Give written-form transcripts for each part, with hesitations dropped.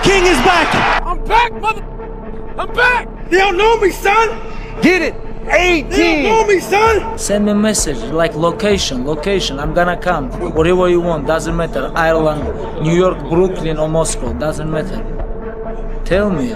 king is back! I'm back, mother... I'm back! They don't know me, son! Get it! 18! They don't know me, son! Send me a message, like location, I'm gonna come. Whatever you want, doesn't matter. Ireland, New York, Brooklyn or Moscow, doesn't matter. Tell me,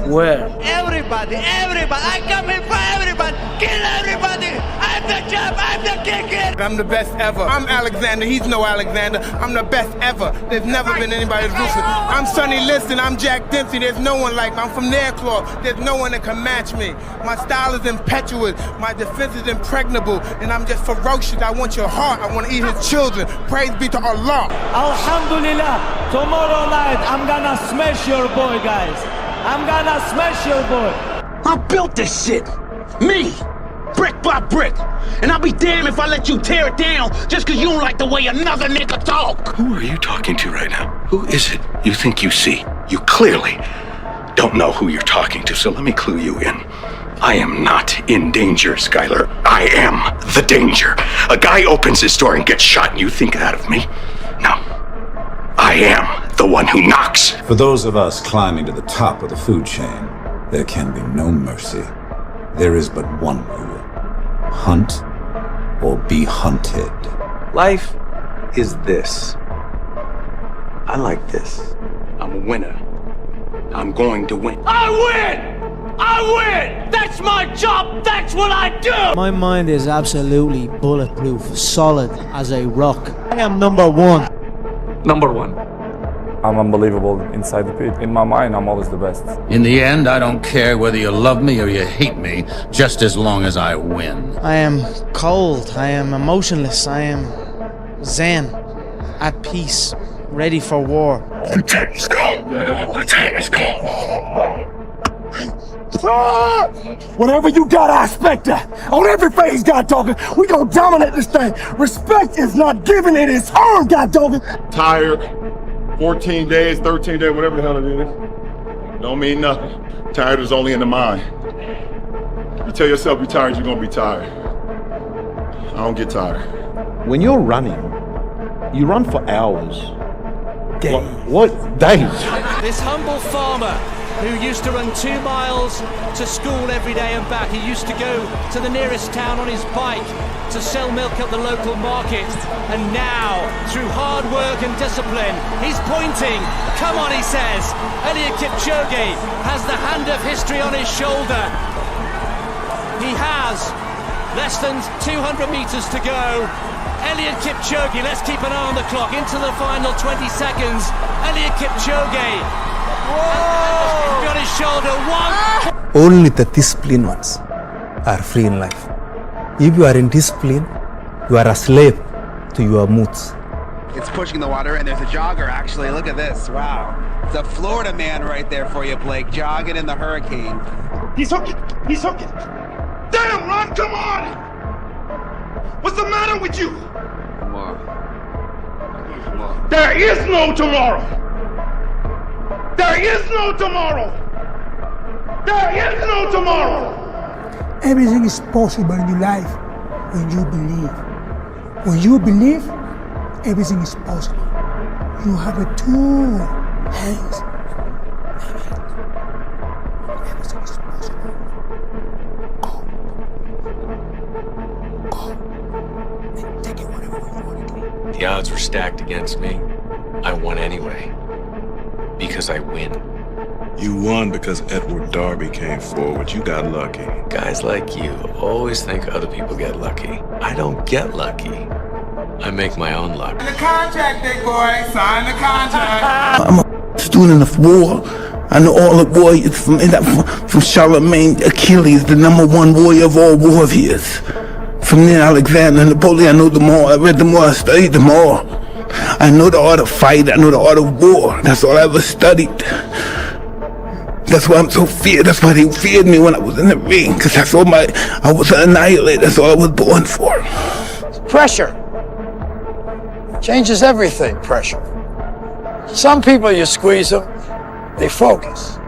where? Everybody, I'm coming for everybody! Kill everybody! I'm the champ, I'm the king! I'm the best ever. I'm Alexander, he's no Alexander. I'm the best ever. There's never been anybody as ruthless. I'm Sonny Liston, I'm Jack Dempsey. There's no one like me. I'm from Nairclaw. There's no one that can match me. My style is impetuous. My defense is impregnable. And I'm just ferocious. I want your heart. I want to eat his children. Praise be to Allah. Alhamdulillah, tomorrow night I'm gonna smash your boy, guys. I'm gonna smash your boy. I built this shit. Me. Brick by brick. And I'll be damned if I let you tear it down just because you don't like the way another nigga talk. Who are you talking to right now? Who is it you think you see? You clearly don't know who you're talking to, so let me clue you in. I am not in danger, Skylar. I am the danger. A guy opens his door and gets shot and you think that of me? No. I am the one who knocks. For those of us climbing to the top of the food chain, there can be no mercy. There is but one rule. Hunt or be hunted. Life is this. I like this. I'm a winner. I'm going to win. I win! I win! That's my job! That's what I do! My mind is absolutely bulletproof, solid as a rock. I am number one. Number one. I'm unbelievable inside the pit. In my mind, I'm always the best. In the end, I don't care whether you love me or you hate me, just as long as I win. I am cold, I am emotionless, I am zen, at peace, ready for war. The time is gone. The time is gone. Whatever you got, I expect that. On every phase, God talking, we gonna dominate this thing. Respect is not given, it is earned, God talking. Tired. 14 days, 13 days, whatever the hell it is. Don't mean nothing. Tired is only in the mind. You tell yourself you're tired, you're gonna be tired. I don't get tired. When you're running, you run for hours. Days. What? Days. This humble farmer who used to run 2 miles to school every day and back. He used to go to the nearest town on his bike to sell milk at the local market. And now, through hard work and discipline, he's pointing. Come on, he says. Eliud Kipchoge has the hand of history on his shoulder. He has less than 200 meters to go. Eliud Kipchoge, let's keep an eye on the clock. Into the final 20 seconds. Eliud Kipchoge. Whoa! On his shoulder. Only the disciplined ones are free in life. If you are in discipline, you are a slave to your moods. It's pushing the water, and there's a jogger, actually. Look at this. Wow. It's a Florida man right there for you, Blake, jogging in the hurricane. He's hooking. He's hooking. Damn, Ron, come on! What's the matter with you? Come on. Come on. There is no tomorrow. There is no tomorrow. There is no tomorrow. Everything is possible in your life when you believe. When you believe, everything is possible. You have 2 hands. Everything is possible. Go. Go. And take it whatever you want to do. The odds were stacked against me. I won anyway. Because I win. You won because Edward Darby came forward. You got lucky. Guys like you always think other people get lucky. I don't get lucky. I make my own luck. Sign the contract, big boy. Sign the contract. I'm a student of war. I know all the warriors from Charlemagne, Achilles, the #1 warrior of all warriors. From there, Alexander, Napoleon, I know them all. I read them all. I studied them all. I know the art of fight. I know the art of war. That's all I ever studied. That's why I'm so feared. That's why they feared me when I was in the ring. Because that's all I was an annihilator. That's all I was born for. Pressure changes everything, pressure. Some people, you squeeze them, they focus.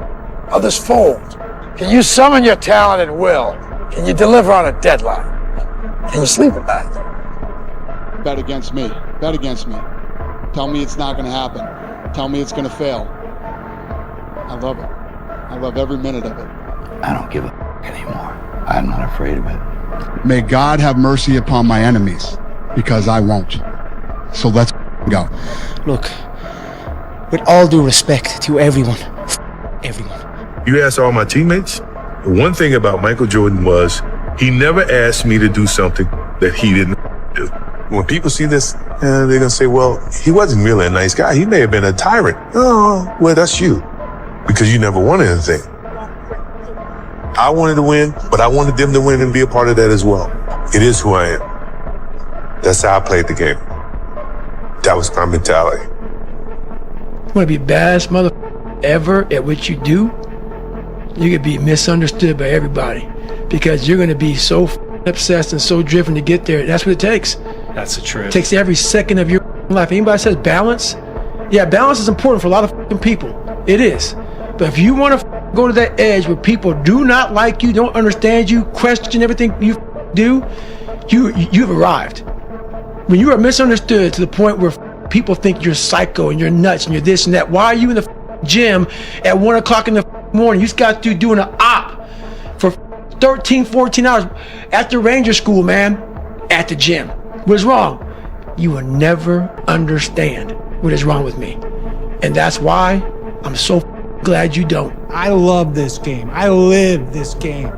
Others fold. Can you summon your talent at will? Can you deliver on a deadline? Can you sleep at night? Bet against me. Bet against me. Tell me it's not going to happen. Tell me it's going to fail. I love it. I love every minute of it. I don't give a anymore. I'm not afraid of it. May God have mercy upon my enemies, because I won't. So let's go. Look, with all due respect to everyone, everyone. You ask all my teammates, the one thing about Michael Jordan was he never asked me to do something that he didn't do. When people see this, they're going to say, well, he wasn't really a nice guy. He may have been a tyrant. Oh, well, that's you, because you never won anything. I wanted to win, but I wanted them to win and be a part of that as well. It is who I am. That's how I played the game. That was my mentality. You want to be the baddest mother ever at what you do? You're going to be misunderstood by everybody because you're going to be so obsessed and so driven to get there. That's what it takes. That's the truth. It takes every second of your life. Anybody says balance? Yeah, balance is important for a lot of people. It is. But if you want to go to that edge where people do not like you, don't understand you, question everything you do, you've arrived. When you are misunderstood to the point where people think you're psycho and you're nuts and you're this and that, why are you in the gym at 1 o'clock in the morning? You just got to doing an op for 13, 14 hours after Ranger School, man, at the gym. What is wrong? You will never understand what is wrong with me. And that's why I'm so glad you don't. I love this game. I live this game.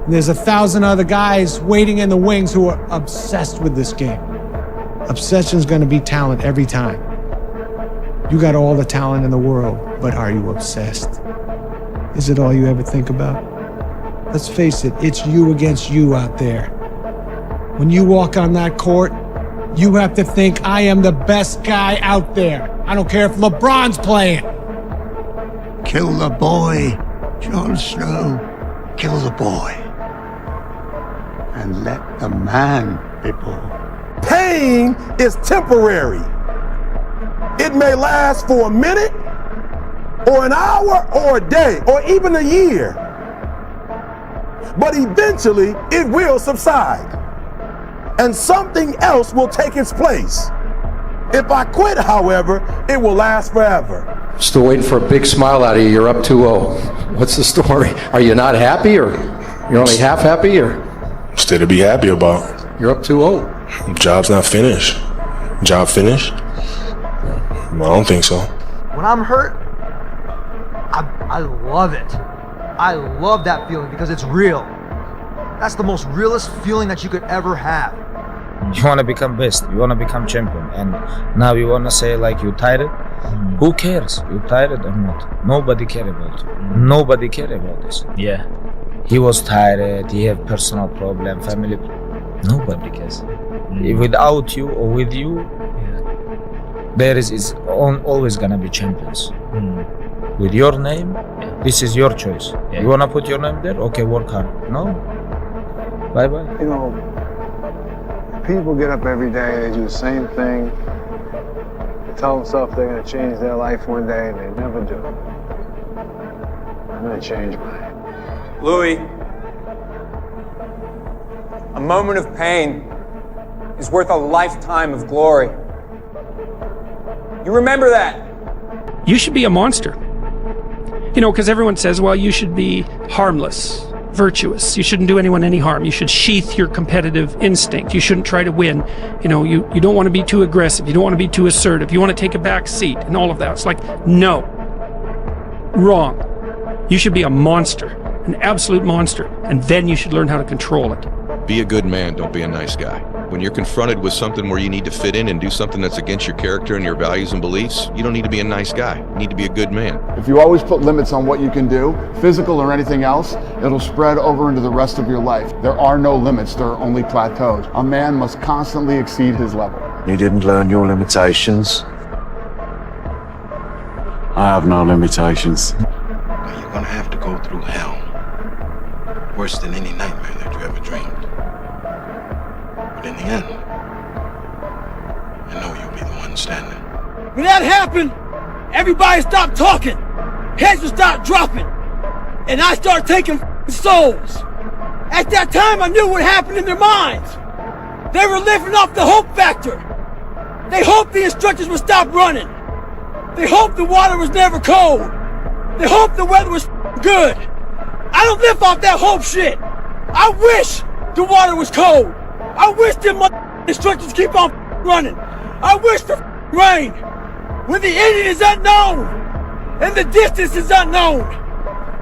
There's 1,000 other guys waiting in the wings who are obsessed with this game. Obsession's gonna be talent every time. You got all the talent in the world, but are you obsessed? Is it all you ever think about? Let's face it, it's you against you out there. When you walk on that court, you have to think, I am the best guy out there. I don't care if LeBron's playing. Kill the boy, Jon Snow. Kill the boy. And let the man be born. Pain is temporary. It may last for a minute, or an hour, or a day, or even a year. But eventually, it will subside. And something else will take its place. If I quit, however, it will last forever. Still waiting for a big smile out of you. You're up 2-0. What's the story? Are you not happy, or you're only half happy, or? Still to be happy about. You're up 2-0. Job's not finished. Job finished? I don't think so. When I'm hurt, I love it. I love that feeling because it's real. That's the most realest feeling that you could ever have. You want to become best, you want to become champion, and now you want to say like you tired? Who cares? You tired or not? Nobody care about you. Nobody care about this. Yeah. He was tired, he have personal problem, family. Nobody cares. Without you or with you, there is always gonna be champions. With your name, this is your choice. You wanna put your name there? Okay, work hard. No? Bye-bye. You know, people get up every day, they do the same thing, tell themselves they're gonna change their life one day, and they never do. I'm gonna change mine. Louis, a moment of pain is worth a lifetime of glory. You remember that? You should be a monster. You know, because everyone says, well, you should be harmless, virtuous. You shouldn't do anyone any harm. You should sheath your competitive instinct. You shouldn't try to win. You know, you don't want to be too aggressive. You don't want to be too assertive. You want to take a back seat and all of that. It's like, no. Wrong. You should be a monster, an absolute monster, and then you should learn how to control it. Be a good man, don't be a nice guy. When you're confronted with something where you need to fit in and do something that's against your character and your values and beliefs, you don't need to be a nice guy. You need to be a good man. If you always put limits on what you can do, physical or anything else, it'll spread over into the rest of your life. There are no limits, there are only plateaus. A man must constantly exceed his level. You didn't learn your limitations. I have no limitations. You're gonna have to go through hell. Worse than any nightmare that you ever dreamed. But in the end, I know you'll be the one standing. When that happened, everybody stopped talking. Heads would start dropping. And I started taking souls. At that time, I knew what happened in their minds. They were living off the hope factor. They hoped the instructors would stop running. They hoped the water was never cold. They hoped the weather was good. I don't live off that hope shit. I wish the water was cold. I wish them instructions keep on running. I wish the rain. When the ending is unknown and the distance is unknown,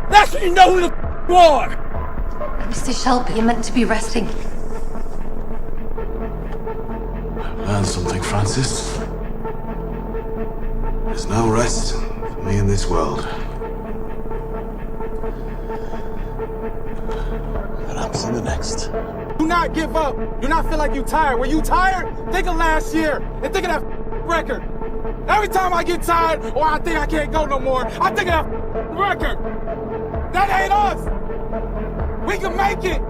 that's when you know who the you are. Mr. Shelby, you're meant to be resting. Learn something, Francis. There's no rest for me in this world. And I'm on the next. Do not give up. Do not feel like you're tired. When you tired, think of last year and think of that record. Every time I get tired or I think I can't go no more, I think of that record. That ain't us. We can make it.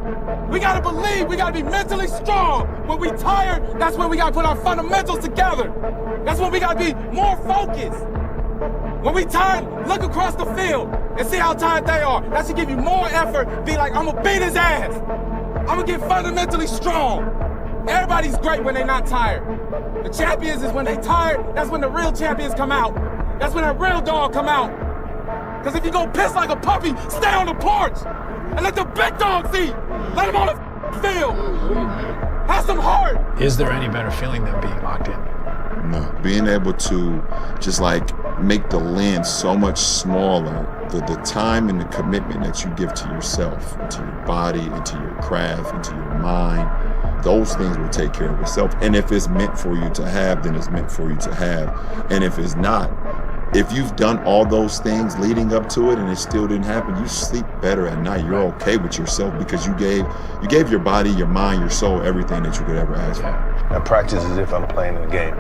We gotta believe. We gotta be mentally strong. When we tired, that's when we gotta put our fundamentals together. That's when we gotta be more focused. When we tired, look across the field and see how tired they are. That should give you more effort. Be like, I'm gonna beat his ass. I'm gonna get fundamentally strong. Everybody's great when they're not tired. The champions is when they tired, that's when the real champions come out. That's when that real dog come out. Because if you go piss like a puppy, stay on the porch and let the big dogs eat. Let them on the field. Have some heart. Is there any better feeling than being locked in? No. Being able to just like make the lens so much smaller, the time and the commitment that you give to yourself, into your body, into your craft, into your mind, those things will take care of itself. And if it's meant for you to have, then it's meant for you to have. And if it's not, if you've done all those things leading up to it and it still didn't happen, you sleep better at night. You're okay with yourself because you gave your body, your mind, your soul, everything that you could ever ask for. I practice as if I'm playing in the game.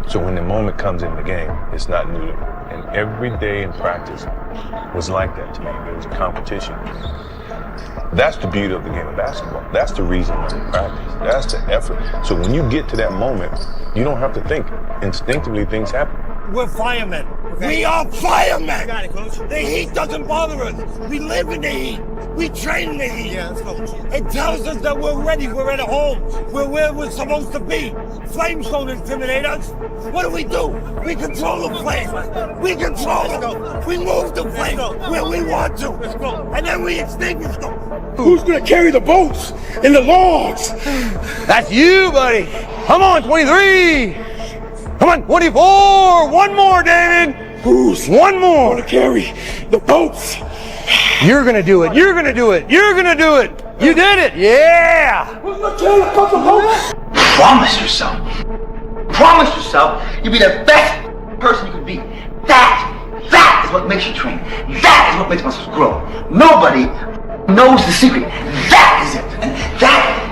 So when the moment comes in the game, it's not new to me. And every day in practice was like that to me. There was a competition. That's the beauty of the game of basketball. That's the reason why we practice. That's the effort. So when you get to that moment, you don't have to think. Instinctively, things happen. We're firemen. Okay. We are firemen. I got it, Coach. The heat doesn't bother us. We live in the heat. We train in the heat. Yeah, let's go. It tells us that we're ready. We're at home. We're where we're supposed to be. Flames don't intimidate us. What do? We control the flame. We control them. We move the flame where we want to. Let's go. And then we extinguish them. Who's gonna carry the boats and the logs? That's you, buddy. Come on, 23. Come on, 24. One more, David. Who's one more gonna carry the boats? You're gonna do it. You're gonna do it. You're gonna do it. You did it. Yeah. Who's gonna carry the boats? Promise yourself. Promise yourself you'll be the best person you can be. That is what makes you train. That is what makes muscles grow. Nobody knows the secret. That is it. And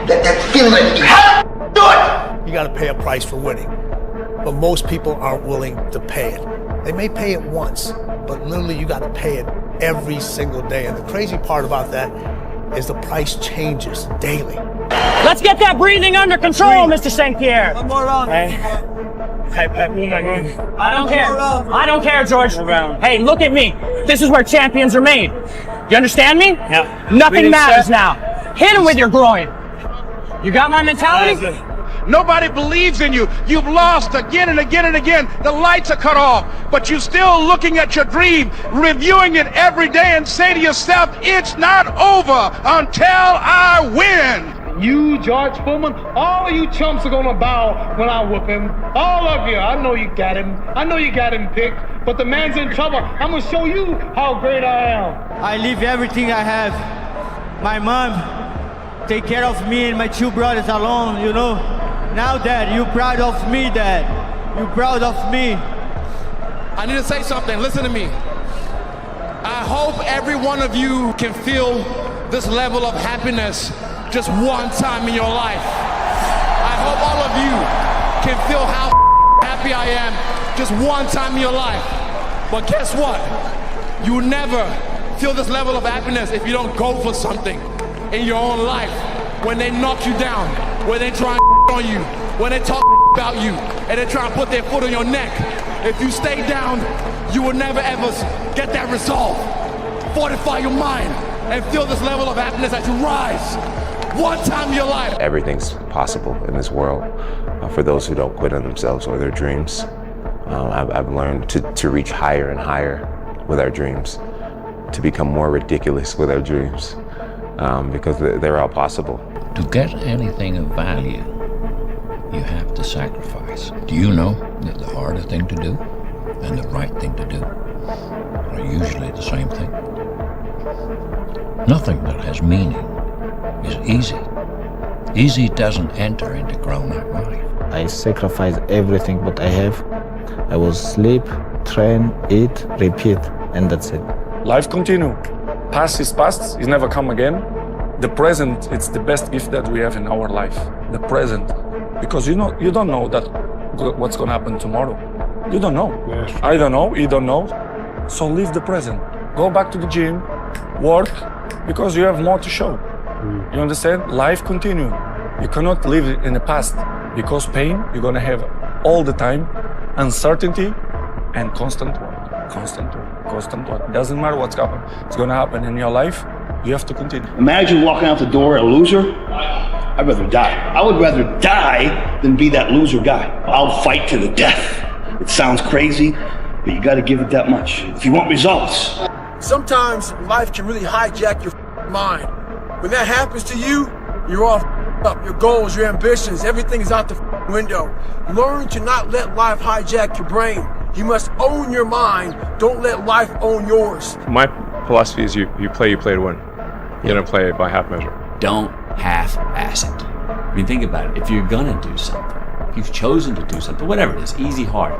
that feeling like you have to do it. You gotta pay a price for winning. But most people aren't willing to pay it. They may pay it once, but literally you gotta pay it every single day. And the crazy part about that is the price changes daily. Let's get that breathing under control, Mr. St. Pierre. One more round. Hey. I don't care. I don't care, George. Hey, look at me. This is where champions are made. You understand me? Yeah. Nothing matters now. Hit him with your groin. You got my mentality? Nobody believes in you. You've lost again and again and again. The lights are cut off, but you're still looking at your dream, reviewing it every day and say to yourself, it's not over until I win. You, George Foreman, all of you chumps are gonna bow when I whoop him. All of you. I know you got him. I know you got him picked, but the man's in trouble. I'm gonna show you how great I am. I leave everything I have. My mom take care of me and my two brothers alone, you know. Now, Dad, you proud of me, Dad. You proud of me. I need to say something. Listen to me. I hope every one of you can feel this level of happiness just one time in your life. I hope all of you can feel how happy I am just one time in your life. But guess what? You will never feel this level of happiness if you don't go for something in your own life. When they knock you down, when they try on you, when they talk about you, and they try to put their foot on your neck. If you stay down, you will never ever get that resolve. Fortify your mind and feel this level of happiness as you rise. One time in your life. Everything's possible in this world for those who don't quit on themselves or their dreams. I've learned to reach higher and higher with our dreams, to become more ridiculous with our dreams, because they're all possible. To get anything of value, you have to sacrifice. Do you know that the harder thing to do and the right thing to do are usually the same thing? Nothing that has meaning is easy. Easy doesn't enter into grown-up life. I sacrifice everything what I have. I will sleep, train, eat, repeat, and that's it. Life continue. Past is past, it never come again. The present, it's the best gift that we have in our life. The present. Because you don't know that what's gonna happen tomorrow. You don't know. Yes. I don't know, you don't know. So live the present. Go back to the gym, work, because you have more to show. You understand? Life continue. You cannot live in the past, because pain you're gonna have all the time, uncertainty and constant work. Constant work, constant work. Doesn't matter what's gonna happen in your life, you have to continue. Imagine walking out the door a loser. I'd rather die. I would rather die than be that loser guy. I'll fight to the death. It sounds crazy, but you gotta give it that much if you want results. Sometimes life can really hijack your mind. When that happens to you, you're all up. Your goals, your ambitions, everything is out the window. Learn to not let life hijack your brain. You must own your mind. Don't let life own yours. My philosophy is you play to win. You don't play by half measure. Don't half-ass it. I mean, think about it. If you're gonna do something, if you've chosen to do something, whatever it is, easy, hard,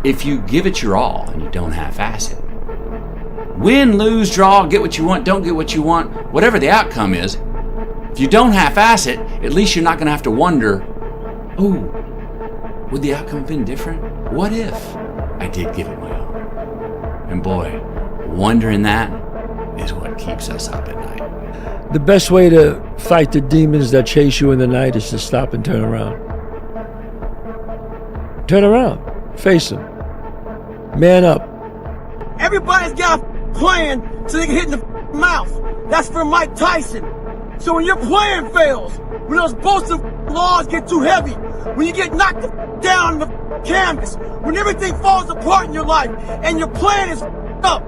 if you give it your all and you don't half-ass it, win, lose, draw, get what you want, don't get what you want, whatever the outcome is, if you don't half-ass it, at least you're not gonna have to wonder, oh, would the outcome have been different? What if I did give it my all? And boy, wondering that is what keeps us up at night. The best way to fight the demons that chase you in the night is to stop and turn around. Turn around. Face them. Man up. Everybody's got a plan so they can hit in the mouth. That's for Mike Tyson. So when your plan fails, when those bolster laws get too heavy, when you get knocked down the canvas, when everything falls apart in your life and your plan is up,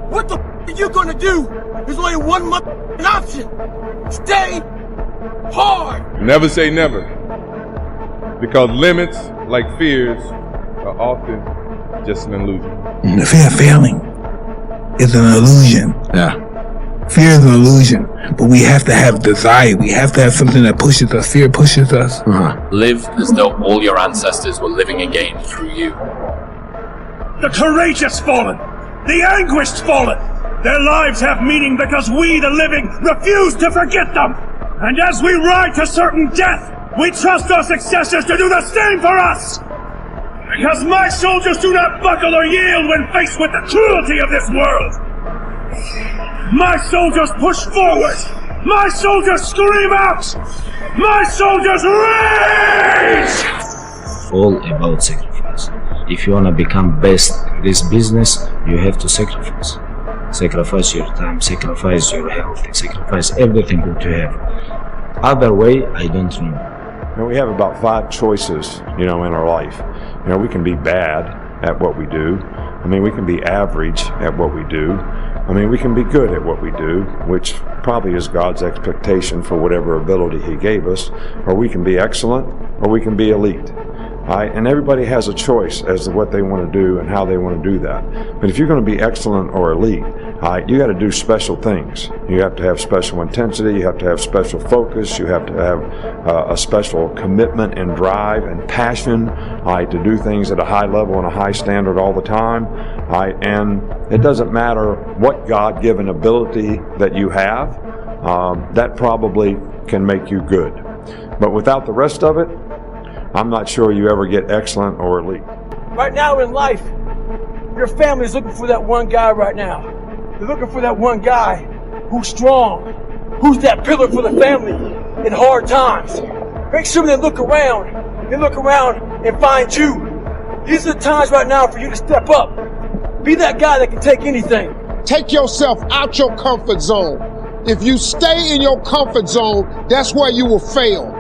what the are you gonna do? There's only one option. Stay hard. Never say never. Because limits, like fears, are often just an illusion. The fear of failing is an illusion. Yeah. Fear is an illusion, but we have to have desire. We have to have something that pushes us. Fear pushes us. Live as though all your ancestors were living again through you. The courageous fallen, the anguished fallen. Their lives have meaning because we, the living, refuse to forget them. And as we ride to certain death, we trust our successors to do the same for us. Because my soldiers do not buckle or yield when faced with the cruelty of this world. My soldiers push forward. My soldiers scream out. My soldiers rage! All about sacrifice. If you wanna become best in this business, you have to sacrifice. Sacrifice your time, sacrifice your health, sacrifice everything that you have. Other way, I don't know. We have about 5 choices, in our life. We can be bad at what we do. We can be average at what we do. We can be good at what we do, which probably is God's expectation for whatever ability He gave us, or we can be excellent, or we can be elite. And everybody has a choice as to what they want to do and how they want to do that. But if you're going to be excellent or elite, you got to do special things. You have to have special intensity, you have to have special focus, you have to have a special commitment and drive and passion to do things at a high level and a high standard all the time. And it doesn't matter what God-given ability that you have, that probably can make you good. But without the rest of it, I'm not sure you ever get excellent or elite. Right now in life, your family is looking for that one guy right now. They're looking for that one guy who's strong, who's that pillar for the family in hard times. Make sure they look around and find you. These are the times right now for you to step up. Be that guy that can take anything. Take yourself out your comfort zone. If you stay in your comfort zone, that's where you will fail.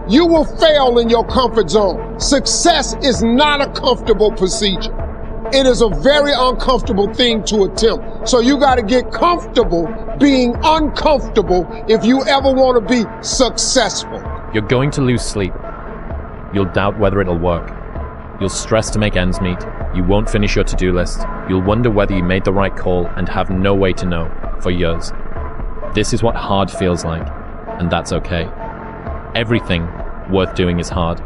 You will fail in your comfort zone. Success is not a comfortable procedure. It is a very uncomfortable thing to attempt. So you got to get comfortable being uncomfortable if you ever want to be successful. You're going to lose sleep. You'll doubt whether it'll work. You'll stress to make ends meet. You won't finish your to-do list. You'll wonder whether you made the right call and have no way to know for years. This is what hard feels like, and that's okay. Everything worth doing is hard,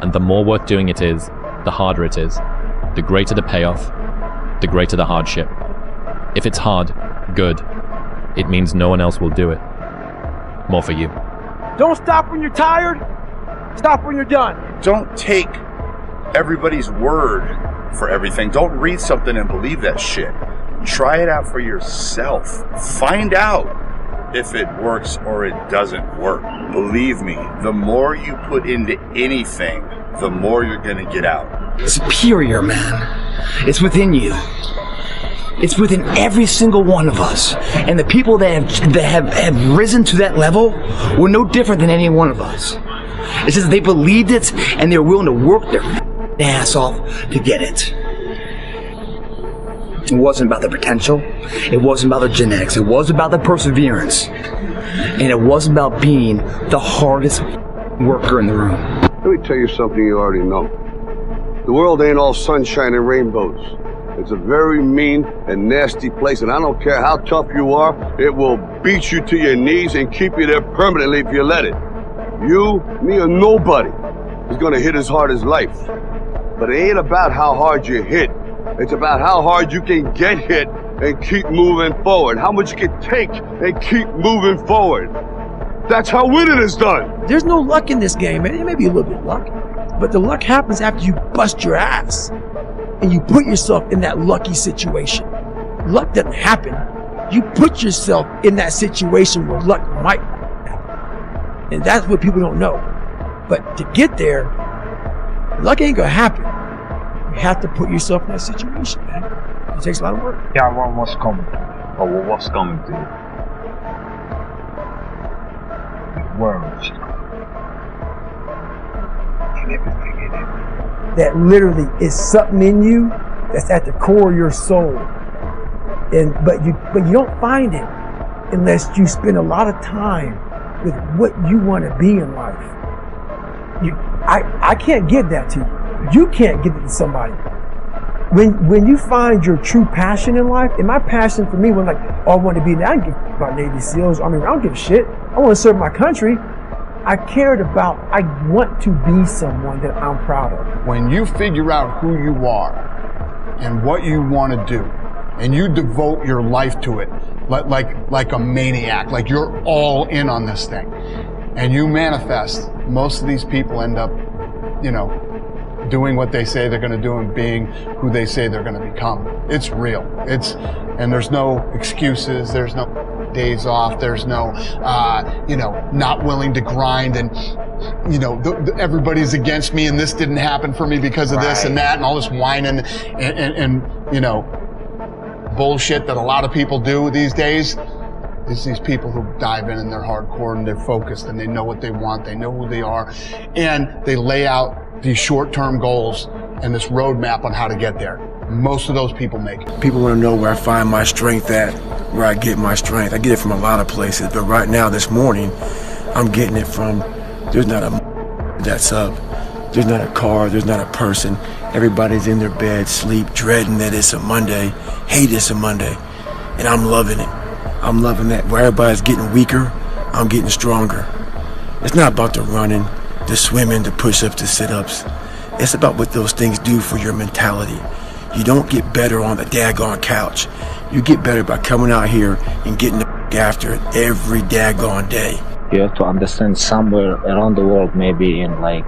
and the more worth doing it is, the harder it is. The greater the payoff, the greater the hardship. If it's hard, good. It means no one else will do it. More for you. Don't stop when you're tired. Stop when you're done. Don't take everybody's word for everything. Don't read something and believe that shit. Try it out for yourself. Find out if it works or it doesn't work. Believe me, the more you put into anything, the more you're gonna get out. Superior, man. It's within you. It's within every single one of us. And the people that have risen to that level were no different than any one of us. It's just that they believed it and they were willing to work their ass off to get it. It wasn't about the potential. It wasn't about the genetics. It was about the perseverance. And it wasn't about being the hardest worker in the room. Let me tell you something you already know. The world ain't all sunshine and rainbows. It's a very mean and nasty place, and I don't care how tough you are, it will beat you to your knees and keep you there permanently if you let it. You, me, or nobody is gonna hit as hard as life. But it ain't about how hard you hit. It's about how hard you can get hit and keep moving forward. How much you can take and keep moving forward. That's how winning is done. There's no luck in this game, man. It may be a little bit of luck, but the luck happens after you bust your ass and you put yourself in that lucky situation. Luck doesn't happen. You put yourself in that situation where luck might happen. And that's what people don't know. But to get there, luck ain't gonna happen. You have to put yourself in that situation, man. It takes a lot of work. Yeah, what's coming? Or what's coming to you? The world. And everything in it. That literally is something in you that's at the core of your soul. But you don't find it unless you spend a lot of time with what you want to be in life. I can't give that to you. You can't give it to somebody. When you find your true passion in life, and my passion for me was like, oh, I want to be, I don't give about Navy SEALs. I mean, I don't give a shit. I want to serve my country. I want to be someone that I'm proud of. When you figure out who you are and what you want to do, and you devote your life to it, like a maniac, like you're all in on this thing, and you manifest, most of these people end up, doing what they say they're going to do and being who they say they're going to become. It's real. And there's no excuses. There's no days off. There's no, not willing to grind and, everybody's against me and this didn't happen for me because of this and that and all this whining and bullshit that a lot of people do these days. It's these people who dive in and they're hardcore and they're focused and they know what they want. They know who they are. And they lay out these short-term goals and this roadmap on how to get there. Most of those people make it. People want to know where I find my strength at, where I get my strength. I get it from a lot of places, but right now, this morning, I'm getting it from, there's not a that's up. There's not a car, there's not a person. Everybody's in their bed, sleep, dreading that it's a Monday, hate it's a Monday, and I'm loving it. I'm loving that. Where everybody's getting weaker, I'm getting stronger. It's not about the running, the swimming, the push-ups, the sit-ups. It's about what those things do for your mentality. You don't get better on the daggone couch. You get better by coming out here and getting the after it every daggone day. You have to understand somewhere around the world, maybe in like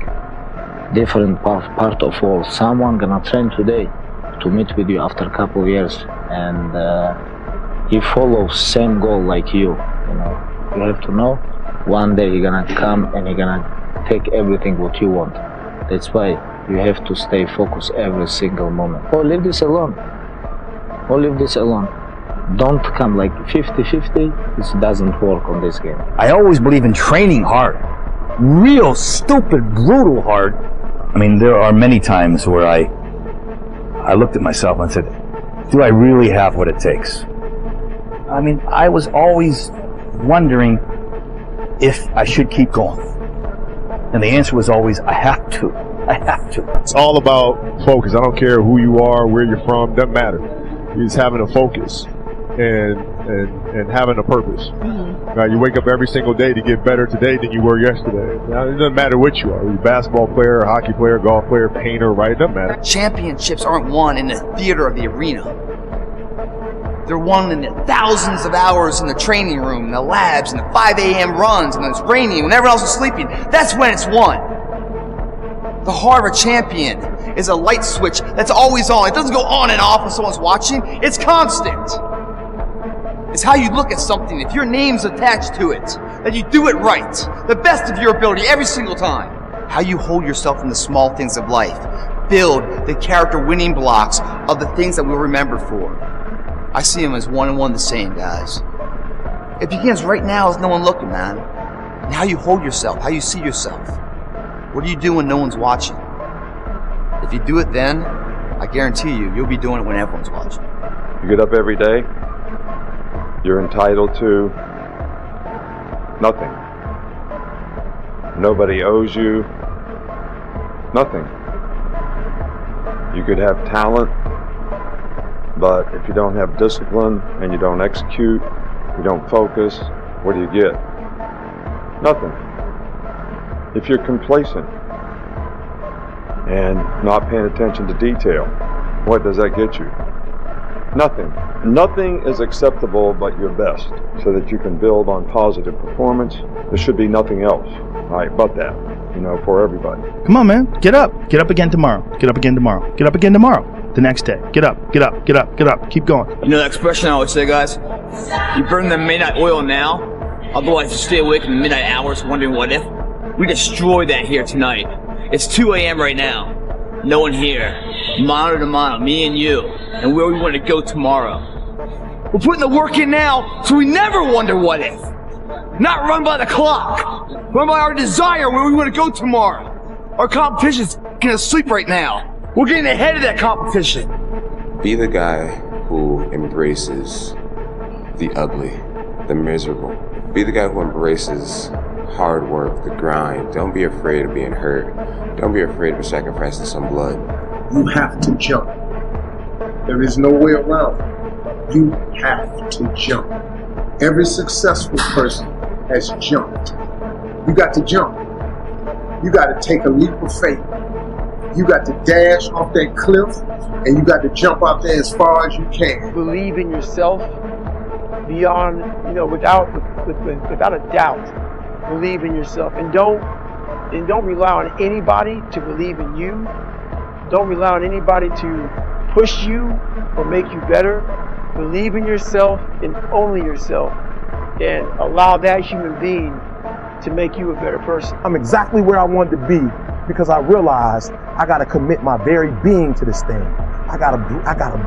different part of world, someone gonna train today to meet with you after a couple of years, and he follows same goal like you. You have to know one day he's gonna come and he's gonna take everything what you want. That's why you have to stay focused every single moment. Or leave this alone. Don't come like 50-50. This doesn't work on this game. I always believe in training hard. real stupid, brutal hard. I mean, there are many times where I looked at myself and said, do I really have what it takes? I mean, I was always wondering if I should keep going. And the answer was always, I have to. I have to. It's all about focus. I don't care who you are, where you're from, doesn't matter. It's having a focus and having a purpose. Right? You wake up every single day to get better today than you were yesterday. Now, it doesn't matter what you are. You're a basketball player, a hockey player, golf player, painter, right? It doesn't matter. Championships aren't won in the theater of the arena. They're won in the thousands of hours in the training room, in the labs, in the 5 a.m. runs, and it's raining when everyone else is sleeping. That's when it's won. The heart of a champion is a light switch that's always on. It doesn't go on and off when someone's watching. It's constant. It's how you look at something. If your name's attached to it, that you do it right, the best of your ability every single time. How you hold yourself in the small things of life. Build the character winning blocks of the things that we'll remember for. I see them as one and one the same, guys. It begins right now with no one looking, man. And how you hold yourself, how you see yourself. What do you do when no one's watching? If you do it then, I guarantee you'll be doing it when everyone's watching. You get up every day, you're entitled to nothing. Nobody owes you nothing. You could have talent, but if you don't have discipline and you don't execute, you don't focus, what do you get? Nothing. If you're complacent and not paying attention to detail, what does that get you? Nothing. Nothing is acceptable but your best, so that you can build on positive performance. There should be nothing else, right, but that, for everybody. Come on, man. Get up. Get up again tomorrow. Get up again tomorrow. Get up again tomorrow. The next day. Get up. Get up. Get up. Get up. Keep going. You know that expression I always say, guys? You burn the midnight oil now, otherwise you stay awake in the midnight hours wondering what if. We destroyed that here tonight. It's 2 a.m. right now. No one here. Mano to mano, me and you, and where we want to go tomorrow. We're putting the work in now, so we never wonder what if. Not run by the clock. Run by our desire where we want to go tomorrow. Our competition's gonna sleep right now. We're getting ahead of that competition. Be the guy who embraces the ugly, the miserable. Be the guy who embraces hard work, the grind. Don't be afraid of being hurt. Don't be afraid of sacrificing some blood. You have to jump. There is no way around it. You have to jump. Every successful person has jumped. You got to jump. You got to take a leap of faith. You got to dash off that cliff, and you got to jump out there as far as you can. Believe in yourself beyond, without a doubt. Believe in yourself, and don't rely on anybody to believe in you. Don't rely on anybody to push you or make you better. Believe in yourself and only yourself, and allow that human being to make you a better person. I'm exactly where I wanted to be because I realized I gotta commit my very being to this thing. I gotta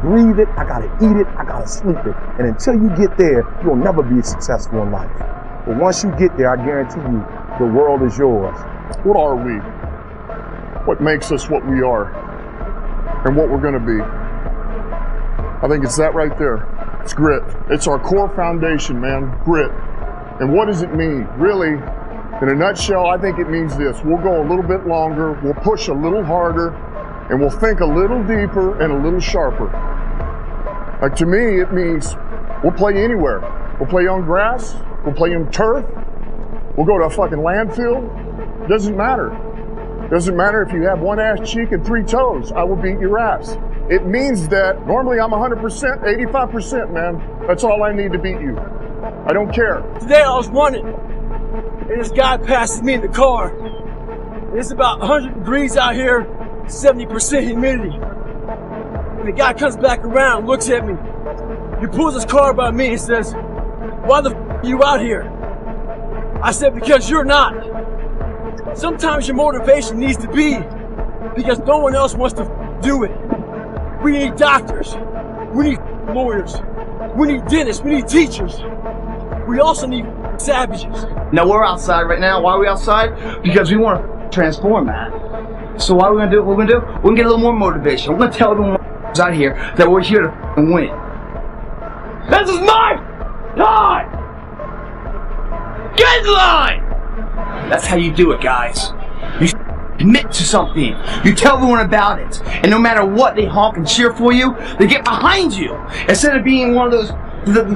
breathe it, I gotta eat it, I gotta sleep it. And until you get there, you'll never be successful in life. But once you get there, I guarantee you, the world is yours. What are we? What makes us what we are? And what we're gonna be? I think it's that right there. It's grit. It's our core foundation, man. Grit. And what does it mean? Really, in a nutshell, I think it means this. We'll go a little bit longer, we'll push a little harder, and we'll think a little deeper and a little sharper. Like, to me, it means we'll play anywhere. We'll play on grass, we'll play on turf, we'll go to a fucking landfill. Doesn't matter. Doesn't matter if you have one ass cheek and 3 toes, I will beat your ass. It means that normally I'm 100%, 85%, man. That's all I need to beat you. I don't care. Today I was running, and this guy passes me in the car. And it's about 100 degrees out here, 70% humidity. And the guy comes back around, looks at me. He pulls his car by me and says, "Why the f are you out here?" I said, "Because you're not." Sometimes your motivation needs to be because no one else wants to do it. We need doctors. We need lawyers. We need dentists. We need teachers. We also need savages. Now we're outside right now. Why are we outside? Because we want to transform, man. So what are we gonna do? What we're gonna do? We're gonna get a little more motivation. We're gonna tell them out here that we're here to win. This is my time! Get in line! That's how you do it, guys. You commit to something. You tell everyone about it. And no matter what, they honk and cheer for you. They get behind you. Instead of being one of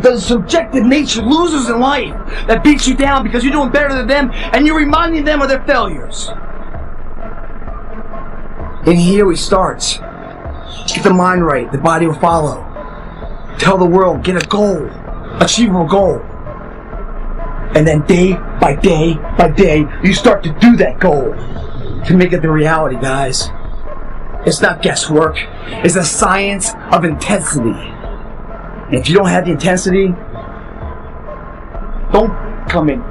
those subjective nature losers in life that beats you down because you're doing better than them and you're reminding them of their failures. And here we start. Get the mind right, the body will follow. Tell the world, get a goal, achievable goal. And then day by day by day, you start to do that goal to make it the reality, guys. It's not guesswork. It's a science of intensity. And if you don't have the intensity, don't come in.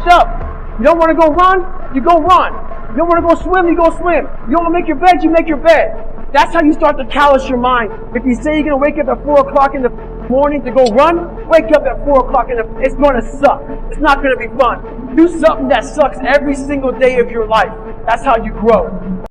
Stop. You don't want to go run? You go run. You don't want to go swim? You go swim. You don't want to make your bed? You make your bed. That's how you start to callous your mind. If you say you're going to wake up at 4 o'clock in the morning to go run, wake up at 4 o'clock it's going to suck. It's not going to be fun. Do something that sucks every single day of your life. That's how you grow.